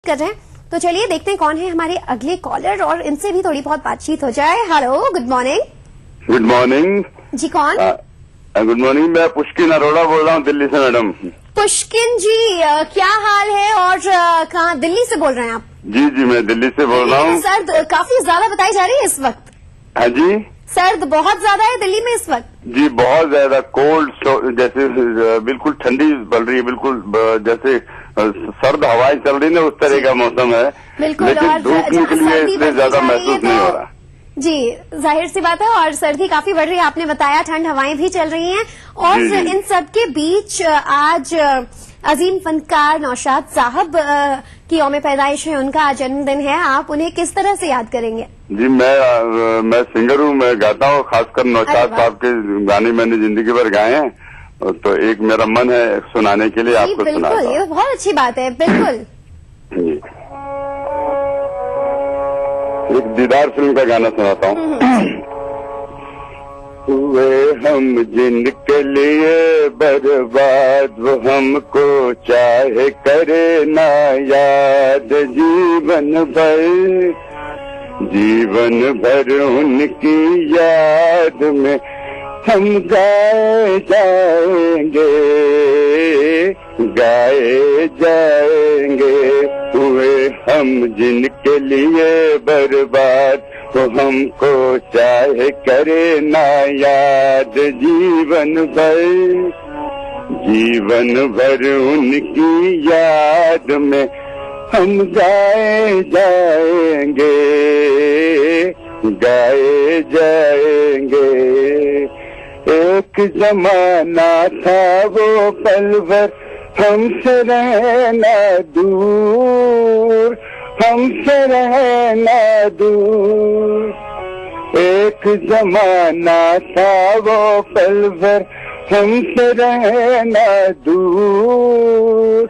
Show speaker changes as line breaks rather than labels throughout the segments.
कर रहे हैं। तो चलिए देखते हैं कौन है हमारे अगले कॉलर और इनसे भी थोड़ी बहुत बातचीत हो जाए। Hello, good morning.
Good morning
ji, कौन?
गुड मॉर्निंग, मैं पुष्किन अरोड़ा बोल रहा हूँ दिल्ली से। मैडम
पुष्किन जी, क्या हाल है और कहाँ? दिल्ली से बोल रहे हैं आप?
जी जी, मैं दिल्ली से बोल रहा हूँ।
सर्द काफी ज्यादा बताई जा रही है इस वक्त।
हाँ जी,
सर्द बहुत ज्यादा है दिल्ली में इस वक्त।
जी बहुत ज्यादा कोल्ड, जैसे बिल्कुल ठंडी पड़ रही है, बिल्कुल जैसे सर्द हवाएं चल रही है, उस तरह का मौसम है।
बिल्कुल,
लेकिन
और
धूप निकली है इसलिए ज्यादा महसूस नहीं हो रहा।
जी, जाहिर सी बात है, और सर्दी काफी बढ़ रही है, आपने बताया, ठंड हवाएं भी चल रही हैं। और
जी, जी।
इन सब के बीच आज अजीम फनकार नौशाद साहब की यौम पैदाइश है, उनका आज जन्मदिन है। आप उन्हें किस तरह से याद करेंगे?
जी, मैं सिंगर हूँ, मैं गाता हूँ, खासकर नौशाद साहब के गाने मैंने जिंदगी भर गाए हैं, तो एक मेरा मन है सुनाने के लिए आपको सुनाता हूं।
बिल्कुल, ये बहुत अच्छी बात है। बिल्कुल
जी, एक दीदार फिल्म का गाना सुनाता हूँ। हुए हम जिनके लिए बर्बाद, वो हमको चाहे करे ना याद, जीवन भर उनकी याद में हम गाए जाएंगे। हुए हम जिनके लिए बर्बाद, वो हमको चाहे करे ना याद, जीवन भर उनकी याद में हम गाए जाएंगे। एक जमाना था वो पल भर हमसे रहना दूर, एक जमाना था वो पल भर हमसे रहना दूर,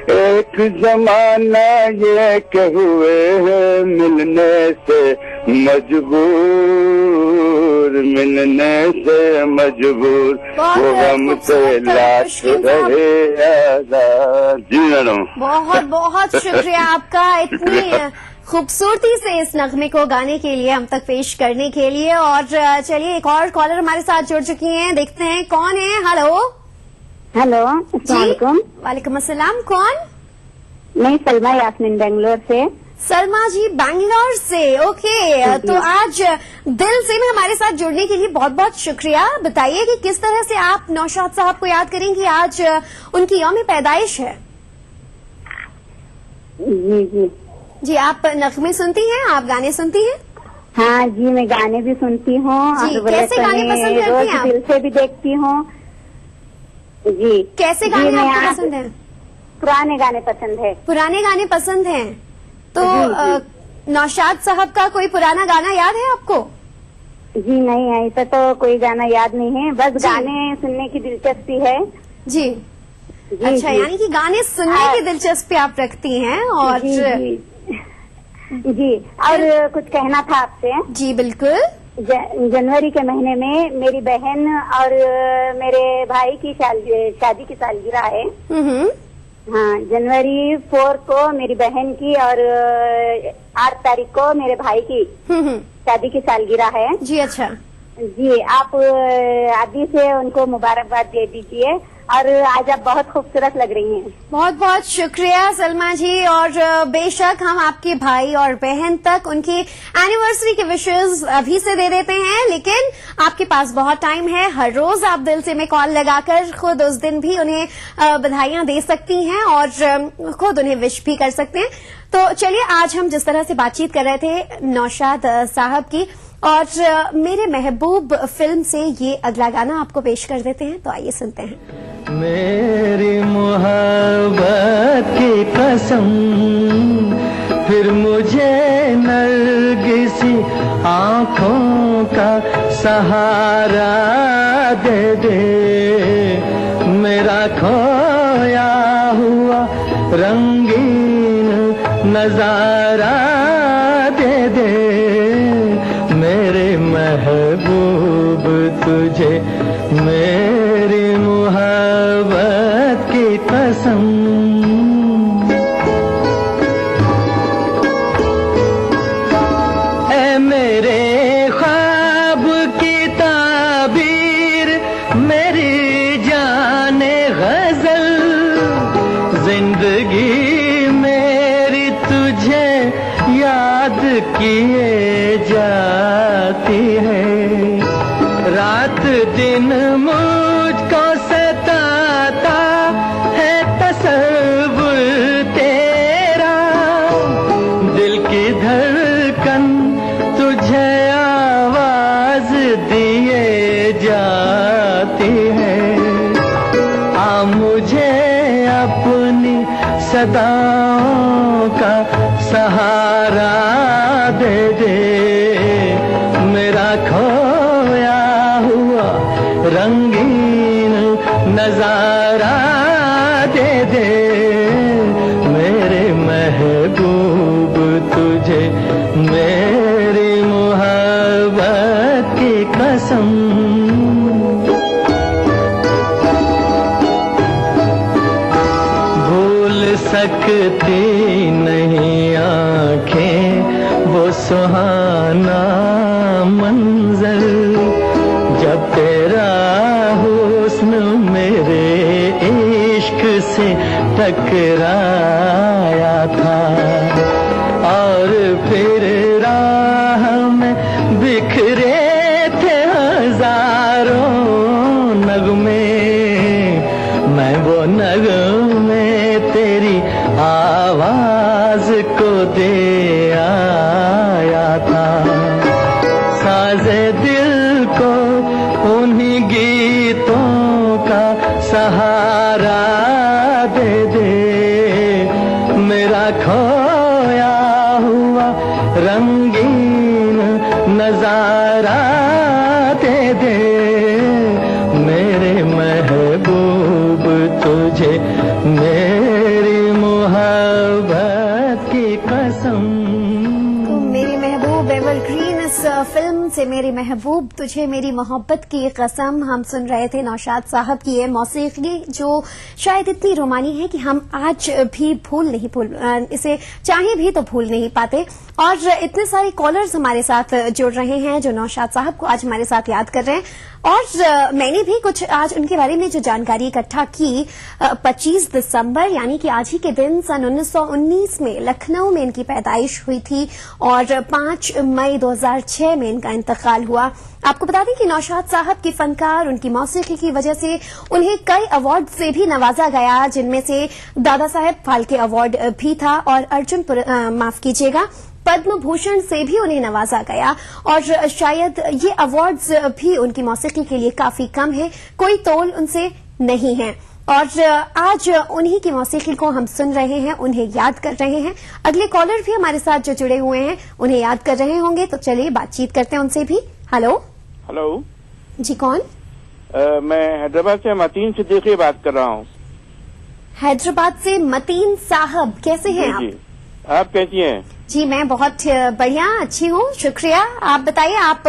एक जमाना ये के हुए हैं मिलने से मजबूर, वो हमसे लाश रहे आजाद। जी मैडम,
बहुत बहुत शुक्रिया आपका, इतनी खूबसूरती से इस नगमे को गाने के लिए, हम तक पेश करने के लिए। और चलिए एक और कॉलर हमारे साथ जुड़ चुकी हैं, देखते हैं कौन है। हेलो।
हेलो, अस्सलाम वालेकुम।
वालेकुम अस्सलाम। कौन?
मैं सलमा यास्मीन, बेंगलोर से।
सलमा जी, बैंगलोर से। ओके, तो आज दिल से में हमारे साथ जुड़ने के लिए बहुत बहुत शुक्रिया। बताइए कि किस तरह से आप नौशाद साहब को याद करेंगी, आज उनकी यौम पैदाइश है।
जी जी
जी, आप नगमे सुनती हैं, आप गाने सुनती हैं?
हाँ जी, मैं गाने भी सुनती हूँ और
कैसे गाने पसंद करती हैं आप?
दिल से भी देखती हूँ। जी,
कैसे गाने आपको पसंद हैं?
पुराने गाने पसंद है।
पुराने गाने पसंद हैं, तो नौशाद साहब का कोई पुराना गाना याद है आपको?
जी नहीं, ऐसा तो कोई गाना याद नहीं है, बस गाने सुनने की दिलचस्पी है।
जी, अच्छा, यानी कि गाने सुनने की दिलचस्पी आप रखती हैं। और
जी, और कुछ कहना था आपसे। जी
बिल्कुल।
जनवरी के महीने में मेरी बहन और मेरे भाई की शादी की सालगिरह है। हाँ, जनवरी 4 को मेरी बहन की और 8 तारीख को मेरे भाई की शादी की सालगिरह है।
जी, अच्छा
जी, आप आदि से उनको मुबारकबाद दे दीजिए। और आज आप बहुत खूबसूरत लग रही हैं। बहुत
बहुत शुक्रिया सलमा जी। और बेशक हम आपके भाई और बहन तक उनकी एनिवर्सरी के विशेष अभी से दे देते हैं, लेकिन आपके पास बहुत टाइम है। हर रोज आप दिल से में कॉल लगाकर खुद उस दिन भी उन्हें बधाइयां दे सकती हैं और खुद उन्हें विश भी कर सकते हैं। तो चलिए, आज हम जिस तरह से बातचीत कर रहे थे नौशाद साहब की, और मेरे महबूब फिल्म से ये अगला गाना आपको पेश कर देते हैं, तो आइए सुनते हैं।
मेरी मोहब्बत की कसम, फिर मुझे नरगिसी आँखों का सहारा दे दे, मेरा खोया हुआ रंगीन नजारा दे दे, मेरे महबूब तुझे मेरी मोहब्बत की कसम। ऐ मेरे ख्वाब की ताबीर, मेरी जाने गजल, जिंदगी मेरी तुझे याद किए जाती है। रात दिन मुझको सताता है तसव्वुर तेरा, दिल की धड़कन तुझे आवाज दिए जाती है। आ मुझे अपनी सदाओं का सहारा दे दे, मेरा खोया हुआ रंगीन नजारा दे दे, मेरे महबूब तुझे मेरी मोहब्बत की कसम। भूल सकती नहीं आंखें वो सुहाना मंजर, जब तेरा हुस्न मेरे इश्क से टकराया था। और फिर राह में बिखरे थे हजारों नगमे, मैं वो नगमे तेरी आवाज को दे आया था। साजे दिल को उन्हीं गीतों का सहारा दे दे, मेरा खोया हुआ रंगीन नजारा दे दे, मेरे महबूब तुझे मेरी मोहब्बत की कसम।
तो मेरी महबूब एवरग्रीन इस फिल्म से मेरी महबूब तुझे मेरी मोहब्बत की कसम हम सुन रहे थे नौशाद साहब की ये मौसीकी, जो शायद इतनी रोमानी है कि हम आज भी इसे चाहे भी तो भूल नहीं पाते। और इतने सारे कॉलर्स हमारे साथ जुड़ रहे हैं जो नौशाद साहब को आज हमारे साथ याद कर रहे हैं। और मैंने भी कुछ आज उनके बारे में जो जानकारी इकट्ठा की, 25 दिसंबर यानी कि आज ही के दिन सन 1919 में लखनऊ में इनकी पैदाइश हुई थी और 5 मई 2006 में इनका इंतकाल हुआ। आपको बता दें कि नौशाद साहब की फनकार, उनकी मौसीकी की वजह से उन्हें कई अवार्ड से भी नवाजा गया, जिनमें से दादा साहेब फाल्के अवार्ड भी था और अर्जुन माफ कीजिएगा पद्म भूषण से भी उन्हें नवाजा गया। और शायद ये अवार्ड्स भी उनकी मौसीकी के लिए काफी कम है, कोई तोल उनसे नहीं है। और आज उन्हीं की मौसीकी को हम सुन रहे हैं, उन्हें याद कर रहे हैं। अगले कॉलर भी हमारे साथ जो जुड़े हुए हैं उन्हें याद कर रहे होंगे, तो चलिए बातचीत करते हैं उनसे भी। हेलो
हेलो
जी, कौन?
मैं हैदराबाद से मतीन सिद्दीकी बात कर रहा हूँ।
हैदराबाद से मतीन साहब, कैसे हैं आप?
जी, आप कैसी हैं?
जी मैं बहुत बढ़िया, अच्छी हूँ, शुक्रिया। आप बताइए, आप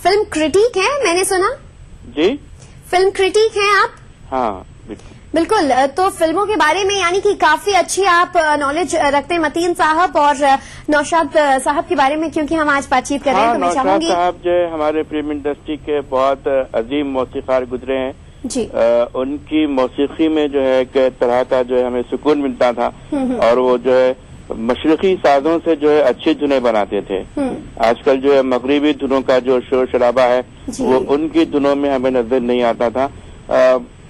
फिल्म क्रिटिक हैं मैंने सुना?
जी,
फिल्म क्रिटिक हैं आप?
हाँ
बिल्कुल। तो फिल्मों के बारे में यानी कि काफी अच्छी आप नॉलेज रखते हैं मतीन साहब। और नौशाद साहब के बारे में क्योंकि हम आज बातचीत कर रहे हैं, तो मैं चाहूंगी।
नौशाद साहब जो है हमारे फिल्म इंडस्ट्री के बहुत अजीम मौसीकार गुजरे हैं
जी।
उनकी मौसीकी में जो है एक तरह का जो है हमें सुकून मिलता था, और वो जो है मशरकी साजों से जो है अच्छी धुनें बनाते थे। आजकल जो है मगरिबी धुनों का जो शोर शराबा है वो उनकी धुनों में हमें नजर नहीं आता था।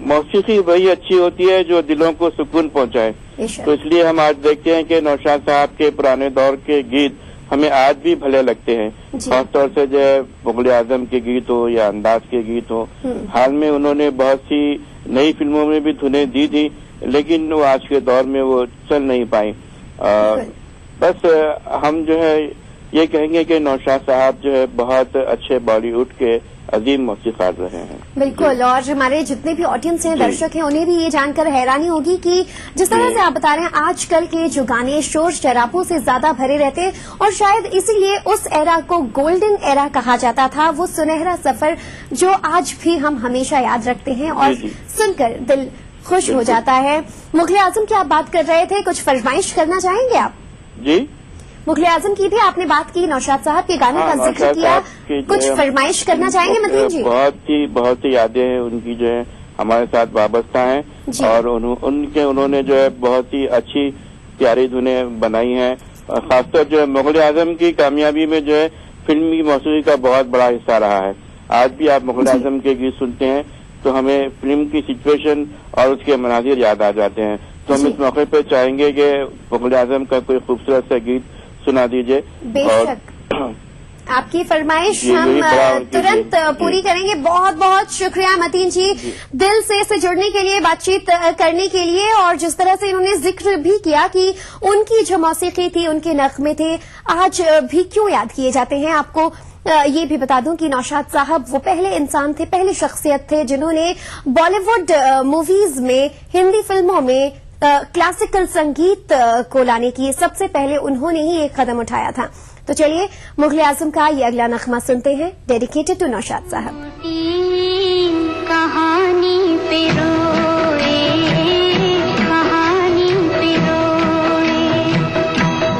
मौसीकी वही अच्छी होती है जो दिलों को सुकून पहुंचाए। तो इसलिए हम आज देखते हैं कि नौशाद साहब के पुराने दौर के गीत हमें आज भी भले लगते हैं, खासतौर से जो है मुगल आजम के गीत हो या अंदाज के गीत हो। हाल में उन्होंने बहुत सी नई फिल्मों में भी धुनें दी थी, लेकिन वो आज के दौर में वो चल नहीं पाई। बस हम जो है ये कहेंगे कि नौशाद साहब जो है बहुत अच्छे बॉलीवुड के अजीम मौसीकार रहे हैं।
बिल्कुल। और हमारे जितने भी ऑडियंस हैं, दर्शक हैं, उन्हें भी ये जानकर हैरानी होगी कि जिस तरह से आप बता रहे हैं आजकल के जो गाने शोर शराबों से ज्यादा भरे रहते हैं, और शायद इसीलिए उस एरा को गोल्डन एरा कहा जाता था, वो सुनहरा सफर जो आज भी हम हमेशा याद रखते हैं और सुनकर दिल खुश हो जाता है। मुगले आजम की आप बात कर रहे थे, कुछ फरमाइश करना चाहेंगे आप?
जी,
मुगले आजम की भी आपने बात की, नौशाद साहब के गाने का जिक्र किया, कुछ फरमाइश करना चाहेंगे मतीन जी?
बहुत ही यादें हैं उनकी जो है हमारे साथ वाबस्ता हैं और उन्होंने जो है बहुत ही अच्छी प्यारी धुनें बनाई हैं। खासतौर जो है मुगले आजम की कामयाबी में जो है फिल्म की मौसीकी का बहुत बड़ा हिस्सा रहा है। आज भी आप मुगले आजम के गीत सुनते हैं तो हमें फिल्म की सिचुएशन और उसके मनाजिर याद आ जाते हैं। तो हम इस मौके पे चाहेंगे कि मुगले आजम का कोई खूबसूरत सा गीत सुना दीजिए।
बेशक, आपकी फरमाइश हम तुरंत पूरी करेंगे। बहुत बहुत शुक्रिया मतीन जी, दिल से जुड़ने के लिए, बातचीत करने के लिए, और जिस तरह से इन्होंने जिक्र भी किया कि उनकी जो मौसीकी थी, उनके नगमे थे, आज भी क्यों याद किए जाते हैं। आपको ये भी बता दूं कि नौशाद साहब वो पहले इंसान थे, पहली शख्सियत थे जिन्होंने बॉलीवुड मूवीज में, हिंदी फिल्मों में क्लासिकल संगीत को लाने की सबसे पहले उन्होंने ही एक कदम उठाया था। तो चलिए मुगले आजम का ये अगला नगमा सुनते हैं, डेडिकेटेड टू नौशाद साहब।
कहानी पे रोए, कहानी पे रोए,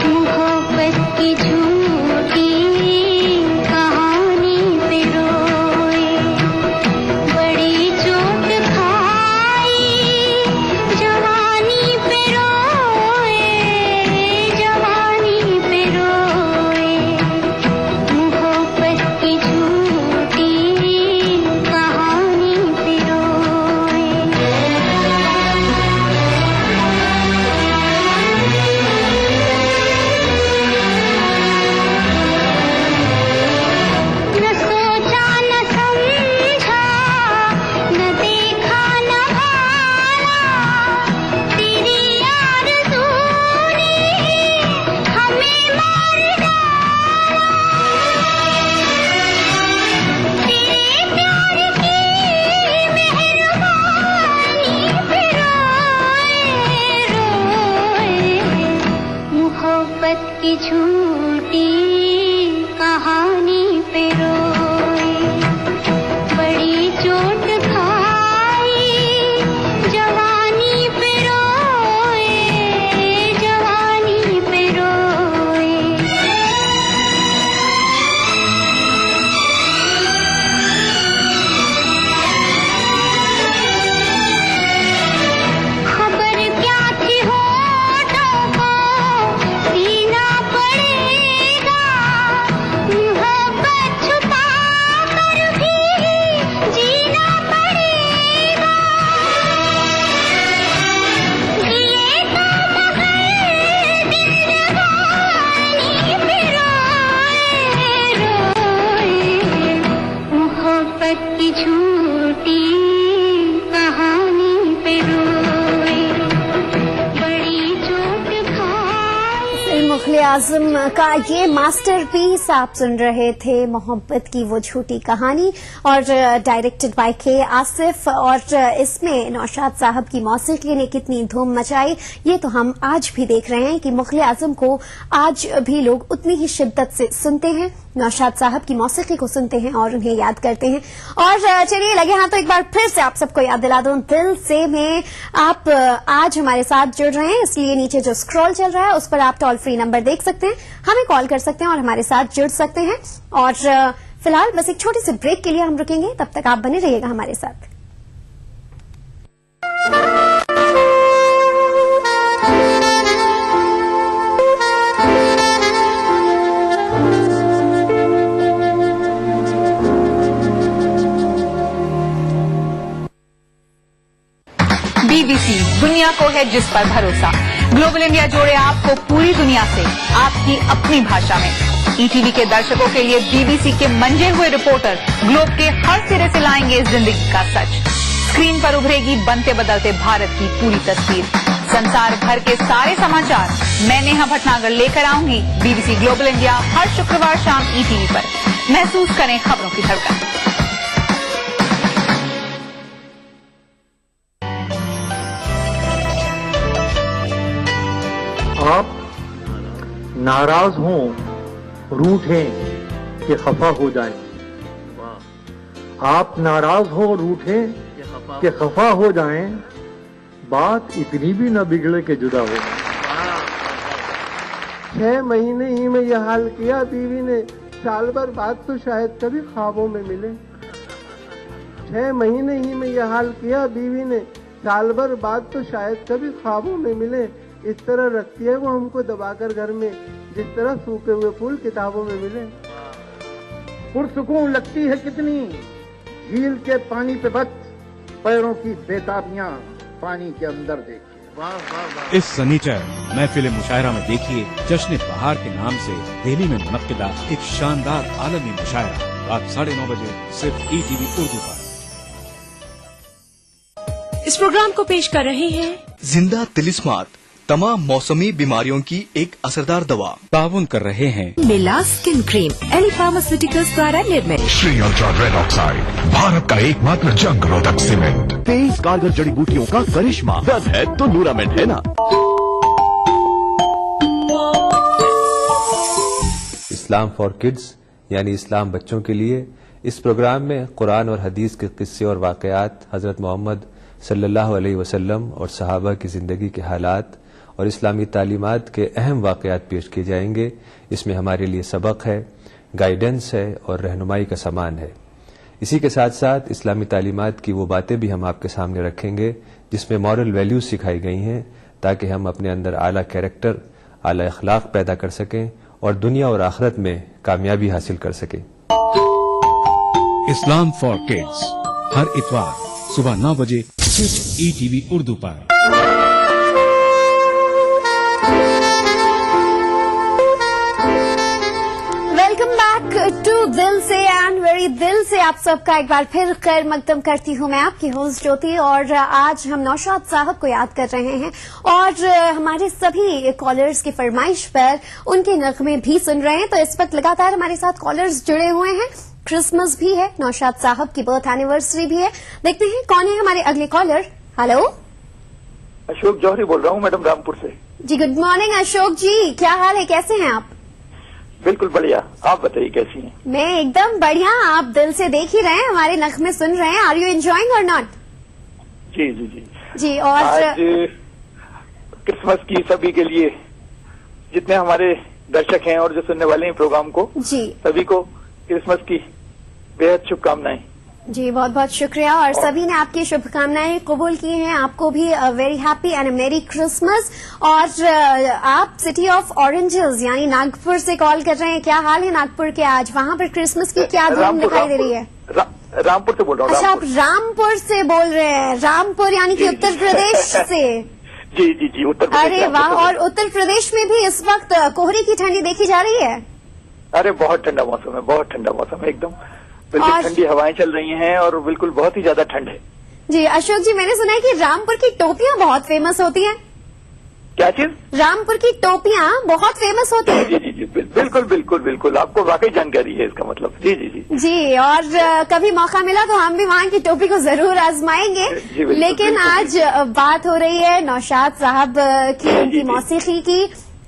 मोहब्बत की झूठी कहानी पे रोए, बड़ी चोट खाई जवानी पे रोए, जवानी पे रोए, मोहब्बत की झूठी कहानी पे रोए। न सोचा न समझा, न देखा न भाला, तेरी आरज़ू ने हमें मार डाला, तेरे प्यार की मेहरबानी पे रोए, रोए, मोहब्बत की झूठी कहानी पे रोए, बड़ी चोट खाई जवानी पे रोए, जवानी पे रोए। खबर क्या थी होठों को सीना पड़ेगा, मोहब्बत छुपा कर भी जीना पड़ेगा, जिए तो बगैर जिंदगानी पे रोए, रोए, मोहब्बत की झूठी कहानी पे रोए, बड़ी चोट खाई।
मुगले आजम का ये मास्टरपीस आप सुन रहे थे, मोहब्बत की वो झूठी कहानी, और डायरेक्टेड बाय के आसिफ। और इसमें नौशाद साहब की मौसीकी ने कितनी धूम मचाई, ये तो हम आज भी देख रहे हैं कि मुगले आजम को आज भी लोग उतनी ही शिद्दत से सुनते हैं, नौशाद साहब की मौसीकी को सुनते हैं और उन्हें याद करते हैं। और चलिए लगे हाथ तो एक बार फिर से आप सबको याद दिला दूं, दिल से में आप आज हमारे साथ जुड़ रहे हैं, इसलिए नीचे जो स्क्रॉल चल रहा है उस पर आप टोल फ्री नंबर देख सकते हैं, हमें कॉल कर सकते हैं और हमारे साथ जुड़ सकते हैं। और फिलहाल बस एक छोटी सी ब्रेक के लिए हम रुकेंगे, तब तक आप बने रहिएगा हमारे साथ।
बीबीसी, दुनिया को है जिस पर भरोसा। ग्लोबल इंडिया जोड़े आपको पूरी दुनिया से, आपकी अपनी भाषा में। ईटीवी के दर्शकों के लिए बीबीसी के मंजे हुए रिपोर्टर ग्लोब के हर सिरे से लाएंगे इस जिंदगी का सच। स्क्रीन पर उभरेगी बनते बदलते भारत की पूरी तस्वीर। संसार भर के सारे समाचार मैं नेहा भटनागर लेकर आऊंगी बीबीसी ग्लोबल इंडिया हर शुक्रवार शाम ईटीवी पर। महसूस करें खबरों की धड़कन।
आप नाराज हों, रूठें कि खफा हो जाएं। आप नाराज हो, रूठें कि खफा हो जाएं, बात इतनी भी न बिगड़े के जुदा हो। 6 महीने ही में यह हाल किया बीवी ने, साल भर बाद तो शायद कभी ख्वाबों में मिले। 6 महीने ही में यह हाल किया बीवी ने, साल भर बाद तो शायद कभी ख्वाबों में मिले। इस तरह रखती है वो हमको दबाकर घर में, जिस तरह सूखे हुए फूल किताबों में मिले। पुरसुकून लगती है कितनी झील के पानी पे बच, पैरों की बेताबियां पानी के अंदर देखिए।
इस शनिचर महफिल मुशायरा में देखिए जश्न बहार के नाम से दिल्ली में मुनक्किदा एक शानदार आलमी मुशायरा रात 9:30 बजे सिर्फ ETV उर्दू पर।
इस प्रोग्राम को पेश कर रहे हैं
जिंदा तिलिस्मात, तमाम मौसमी बीमारियों की एक असरदार दवा।
ताउन कर रहे हैं
मिला स्किन क्रीम, एली फार्मास्यूटिकल्स द्वारा निर्मित।
Shri ultra red oxide, Bharat का एकमात्र जंग रोधक सीमेंट।
23 कारगर जड़ी बूटियों का करिश्मा, दर्द है तो न्यूरामेंट है ना।
इस्लाम फॉर किड्स यानी इस्लाम बच्चों के लिए, इस प्रोग्राम में कुरान और हदीस के किस्से और वाकयात, हजरत मोहम्मद सल्लल्लाहु अलैहि वसल्लम और सहाबा की जिंदगी के हालात और इस्लामी तालीमात के अहम वाकयात पेश किए जाएंगे। इसमें हमारे लिए सबक है, गाइडेंस है और रहनुमाई का सामान है। इसी के साथ साथ इस्लामी तालीमात की वो बातें भी हम आपके सामने रखेंगे जिसमें मॉरल वैल्यूज सिखाई गई हैं, ताकि हम अपने अंदर आला कैरेक्टर, आला अखलाक पैदा कर सकें और दुनिया और आखिरत में कामयाबी हासिल कर सकें।
इस्लाम फॉर किड्स हर इतवार सुबह 9 बजे सिर्फ ETV उर्दू पर।
वेलकम बैक टू दिल से एंड वेरी दिल से आप सबका एक बार फिर खैर मकदम करती हूँ। मैं आपकी होस्ट ज्योति और आज हम नौशाद साहब को याद कर रहे हैं और हमारे सभी कॉलर्स की फरमाइश पर उनके नगमे भी सुन रहे हैं। तो इस वक्त लगातार हमारे साथ कॉलर्स जुड़े हुए हैं। क्रिसमस भी है, नौशाद साहब की बर्थ एनिवर्सरी भी है। देखते हैं कौन है हमारे अगले कॉलर। हेलो,
अशोक जौहरी बोल रहा हूँ मैडम, रामपुर से।
जी गुड मॉर्निंग अशोक जी, क्या हाल है, कैसे हैं आप?
बिल्कुल बढ़िया, आप बताइए कैसी हैं?
मैं एकदम बढ़िया, आप दिल से देख ही रहे हैं, हमारे नगमे सुन रहे हैं। आर यू एंजॉइंग और नॉट?
जी जी जी
जी। और
आज क्रिसमस की सभी के लिए, जितने हमारे दर्शक हैं और जो सुनने वाले हैं प्रोग्राम को,
जी
सभी को क्रिसमस की बेहद शुभकामनाएं।
जी बहुत बहुत शुक्रिया और सभी ने आपकी शुभकामनाएं कबूल की हैं। आपको भी वेरी हैप्पी एंड मेरी क्रिसमस। और आप सिटी ऑफ ऑरेंजेस यानी नागपुर से कॉल कर रहे हैं। क्या हाल है नागपुर के आज? वहां पर क्रिसमस की क्या धूम दिखाई दे रही है?
रामपुर से बोल रहा हूँ।
अच्छा, आप रामपुर से बोल रहे हैं। रामपुर यानी कि उत्तर प्रदेश से?
जी जी जी, उत्तर प्रदेश।
अरे वाह, और उत्तर प्रदेश में भी इस वक्त कोहरे की ठंडी देखी जा रही है?
अरे बहुत ठंडा मौसम है, बहुत ठंडा मौसम है, एकदम बिल्कुल ठंडी हवाएं चल रही हैं और बिल्कुल बहुत ही ज्यादा ठंड है।
जी अशोक जी, मैंने सुना है कि रामपुर की टोपियां बहुत फेमस होती हैं।
क्या चीज?
रामपुर की टोपियां बहुत फेमस होती हैं।
जी जी जी, बिल्कुल बिल्कुल बिल्कुल, आपको वाकई जानकारी है इसका मतलब। जी जी जी
जी। और कभी मौका मिला तो हम भी वहाँ की टोपी को जरूर आजमाएंगे। लेकिन आज बात हो रही है नौशाद साहब की, उनकी मौसीकी की।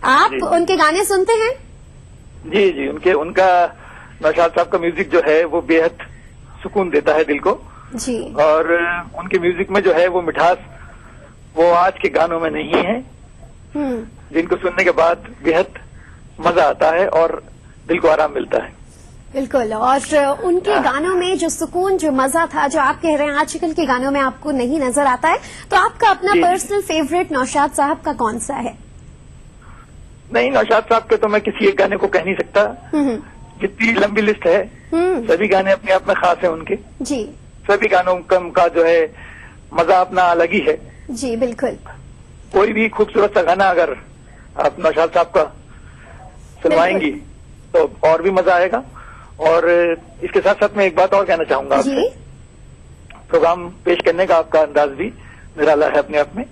आप उनके गाने सुनते हैं?
जी जी, उनका नौशाद साहब का म्यूजिक जो है वो बेहद सुकून देता है दिल को।
जी।
और उनके म्यूजिक में जो है वो मिठास वो आज के गानों में नहीं है, जिनको सुनने के बाद बेहद मजा आता है और दिल को आराम मिलता है।
बिल्कुल। और उनके गानों में जो सुकून, जो मजा था, जो आप कह रहे हैं आजकल के गानों में आपको नहीं नजर आता है, तो आपका अपना पर्सनल फेवरेट नौशाद साहब का कौन सा है?
नहीं, नौशाद साहब के तो मैं किसी एक गाने को कह नहीं सकता, जितनी लंबी लिस्ट है। सभी गाने अपने आप में खास है उनके।
जी।
सभी गानों का जो है मजा अपना अलग ही है।
जी बिल्कुल।
कोई भी खूबसूरत सा गाना अगर आप नौशाद साहब का सुनवाएंगी तो और भी मजा आएगा। और इसके साथ साथ मैं एक बात और कहना चाहूंगा आपसे। प्रोग्राम पेश करने का आपका अंदाज भी निराला है अपने आप में।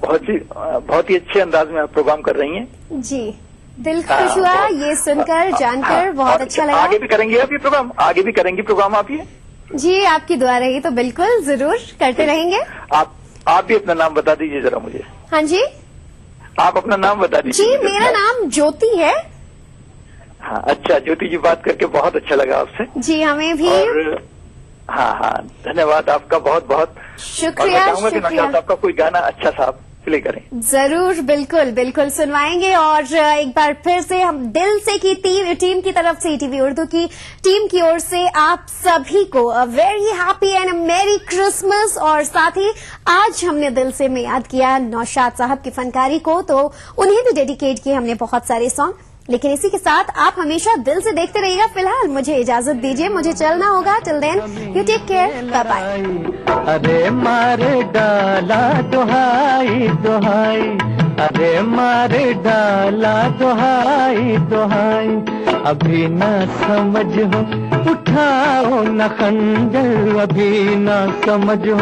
बहुत ही अच्छे अंदाज में आप प्रोग्राम कर रही हैं।
जी, दिल खुश हुआ ये सुनकर, जानकर बहुत अच्छा लगा।
आगे भी करेंगे आप ये प्रोग्राम? आगे भी करेंगी प्रोग्राम आप ये?
जी, आपकी दुआ रही तो बिल्कुल जरूर करते रहेंगे।
आप भी अपना नाम बता दीजिए जरा मुझे।
हाँ जी,
आप अपना नाम बता दीजिए।
जी, मेरा नाम ज्योति है।
हाँ, अच्छा ज्योति जी, बात करके बहुत अच्छा लगा आपसे।
जी हमें भी।
हाँ हाँ, धन्यवाद आपका बहुत बहुत।
शुक्रिया,
और मैं चाहूंगा कि
शुक्रिया।
नौशाद साहब का कोई गाना अच्छा सा आप प्ले करें।
जरूर, बिल्कुल बिल्कुल सुनवाएंगे। और एक बार फिर से हम दिल से की टीम की तरफ से, ईटीवी उर्दू की टीम की ओर से आप सभी को अ वेरी हैप्पी एंड मेरी क्रिसमस। और साथ ही आज हमने दिल से में याद किया नौशाद साहब की फनकारी को, तो उन्हें भी डेडिकेट किए हमने बहुत सारे सॉन्ग। लेकिन इसी के साथ आप हमेशा दिल से देखते रहिएगा। फिलहाल मुझे इजाजत दीजिए, मुझे चलना होगा। Till then you take care, bye bye.
अरे मारे डाला दुहाई दुहाई, अरे मारे डाला दुहाई दुहाई, अभी न समझो उठाओ न खंजर, अभी न समझो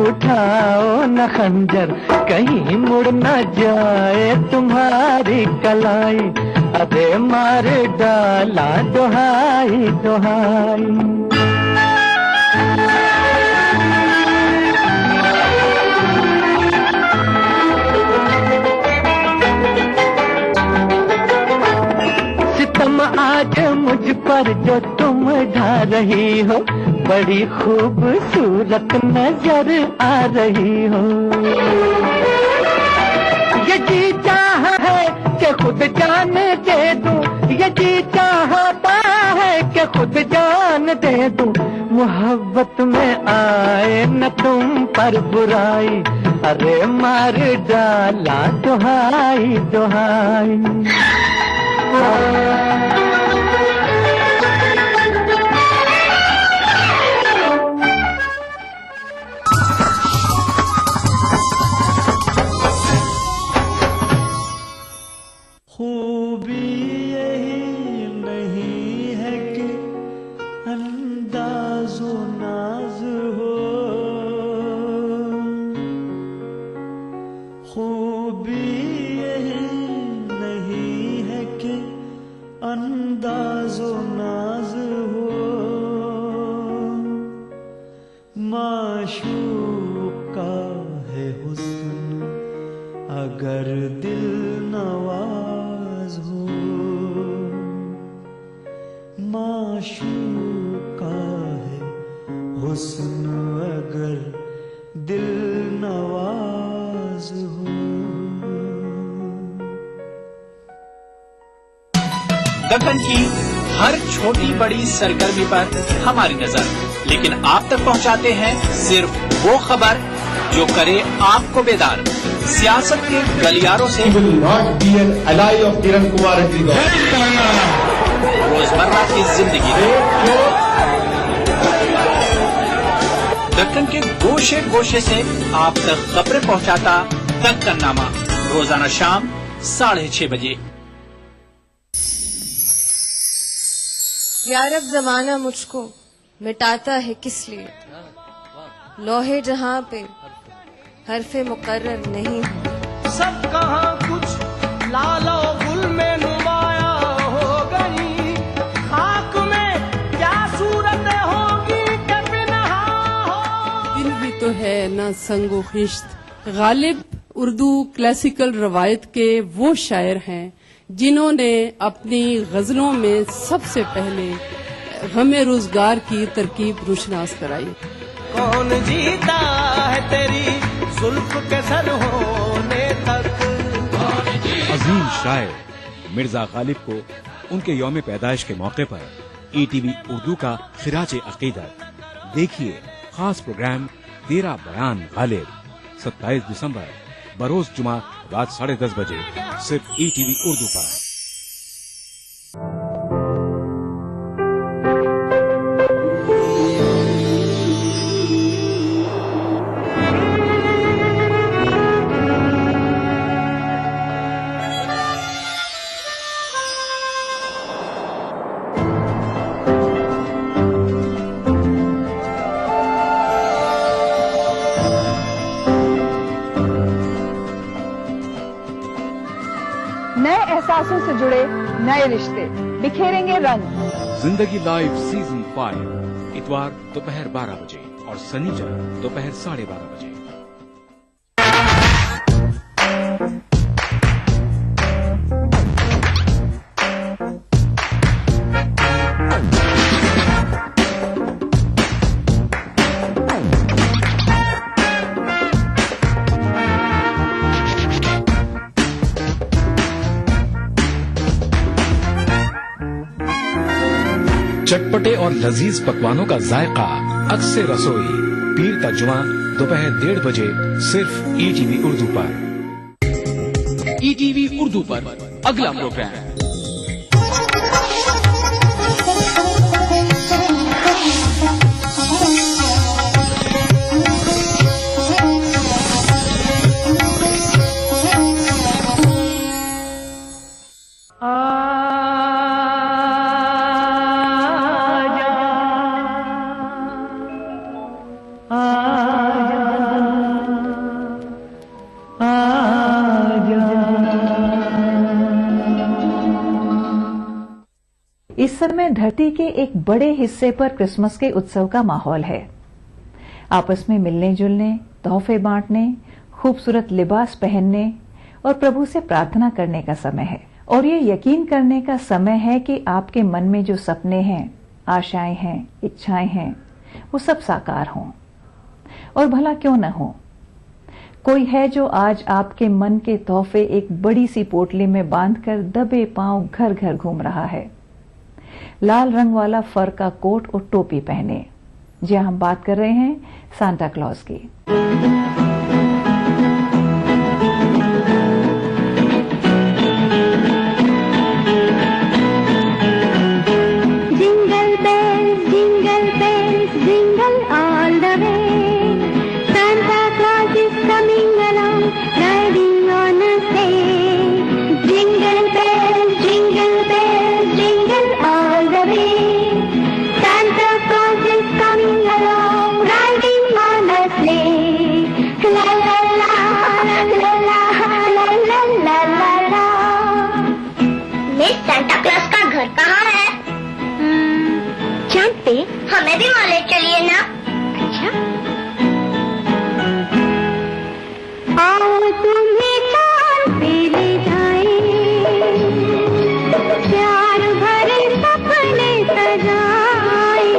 उठाओ न खंजर, कहीं मुड़ न जाए तुम्हारी कलाई, अरे मारे डाला दुहाई दुहाई। सितम आज मुझ पर जो तुम ढा रही हो, बड़ी खूबसूरत नजर आ रही हो। ये जी चाह है कि खुद जान दे दूं, ये जी चाहता है कि खुद जान दे दूं, मोहब्बत में आए न तुम पर बुराई, अरे मार डाला दुहाई दुहाई। खूबी यही नहीं है कि अंदाज़ो नाज हो, खूबी यही नहीं है कि अंदाज़ो नाज हो, माशूक का है हुस्न अगर दिल नवाज हो, माशूक का है हुस्न अगर दिल नवाज हो।
दक्कन की हर छोटी बड़ी सरगर्मी पर हमारी नजर, लेकिन आप तक पहुंचाते हैं सिर्फ वो खबर जो करे आपको बेदार। सियासत के गलियारों से रोजमर्रा की जिंदगी, दक्कन के गोशे गोशे से आप तक खबरें पहुंचाता दक्कननामा, रोजाना शाम 6:30 बजे।
यार अब जमाना मुझको मिटाता है किस लिए, लोहे जहां पे हरफे मुकर्रर नहीं हो।
सब कहाँ कुछ लालो गुल में नुमाया हो गई, खाक में क्या सूरत होगी कि बिनहा हो।
दिन भी तो है ना संगो खिश्त। गालिब उर्दू क्लासिकल रवायत के वो शायर हैं जिन्होंने अपनी गजलों में सबसे पहले गमे रोजगार की तरकीब रुशनास कराई।
कौन जीता है तेरी जुल्फ के सर होने तक।
अजीम शायर मिर्जा गालिब को उनके यौम पैदाइश के मौके पर ईटीवी उर्दू का खिराज अकीदत। देखिए खास प्रोग्राम तेरा बयान गालिब 27 दिसंबर बरोज जुमा रात 10:30 बजे सिर्फ ईटीवी उर्दू पर।
नए एहसासों से जुड़े नए रिश्ते बिखेरेंगे रंग।
जिंदगी लाइव सीजन 5 इतवार दोपहर 12 बजे और शनिचर दोपहर 12:30 बजे। चटपटे और लजीज पकवानों का जायका अक्सर रसोई, पीर का जुमा दोपहर 1:30 बजे सिर्फ ईटीवी उर्दू पर।
ईटीवी उर्दू पर अगला प्रोग्राम।
इस समय धरती के एक बड़े हिस्से पर क्रिसमस के उत्सव का माहौल है। आपस में मिलने जुलने, तोहफे बांटने, खूबसूरत लिबास पहनने और प्रभु से प्रार्थना करने का समय है। और ये यकीन करने का समय है कि आपके मन में जो सपने हैं, आशाएं हैं, इच्छाएं हैं, वो सब साकार हों। और भला क्यों न हो। कोई है जो आज आपके मन के तोहफे एक बड़ी सी पोटली में बांधकर दबे पांव घर घर घूम रहा है। लाल रंग वाला फर का कोट और टोपी पहने। जी हम बात कर रहे हैं सांता क्लॉज की।
Jingle bells, jingle all the way. Santa Claus is coming along, riding on a sleigh. Jingle bells, jingle all the way. Santa Claus is coming along, riding on a sleigh. La la la, la la la la la la la. Miss Santa Claus का घर कहाँ है? चांद पे? हमें भी वहाँ ले चलिए ना। अच्छा। आओ तुम्हें चांद पे ले जाए, प्यार भरे सपने सजाए,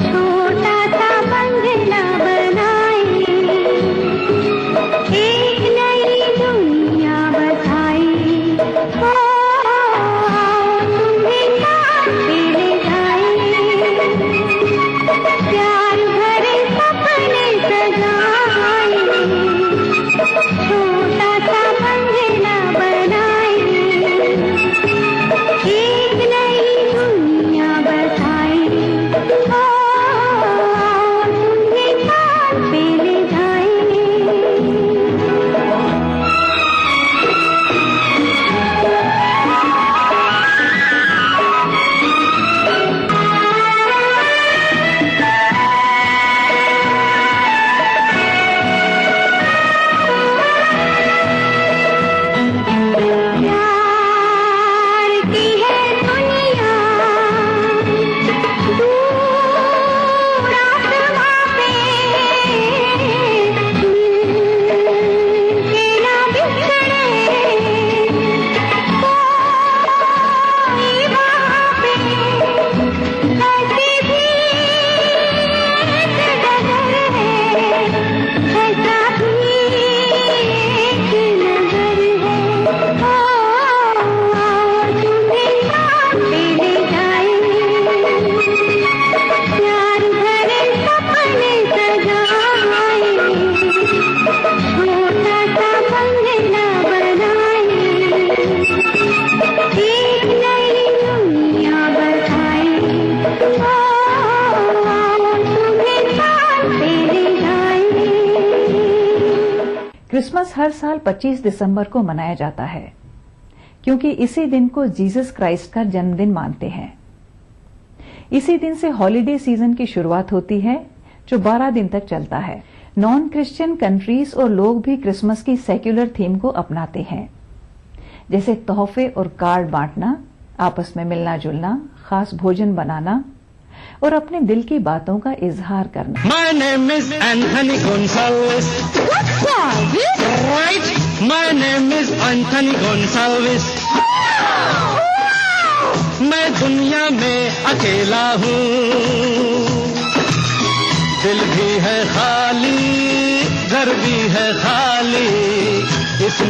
छोटा सा बंगला बनाए, एक नई दुनिया बसाए। प्यार भरे सपने सजाए, छोटा सा बंगला बनाए, एक नई दुनिया बसाए। तुम्हें चांद पे ले जाए।
क्रिसमस हर साल 25 दिसंबर को मनाया जाता है क्योंकि इसी दिन को जीसस क्राइस्ट का जन्मदिन मानते हैं। इसी दिन से हॉलिडे सीजन की शुरुआत होती है जो 12 दिन तक चलता है। नॉन क्रिश्चियन कंट्रीज और लोग भी क्रिसमस की सेक्युलर थीम को अपनाते हैं, जैसे तोहफे और कार्ड बांटना, आपस में मिलना जुलना, खास भोजन बनाना और अपने दिल की बातों का इजहार करना।
My name is Anthony Gonsalves. Right? My name is Anthony Gonsalves. मैं दुनिया में अकेला हूँ, दिल भी है खाली, घर भी है खाली, इसमें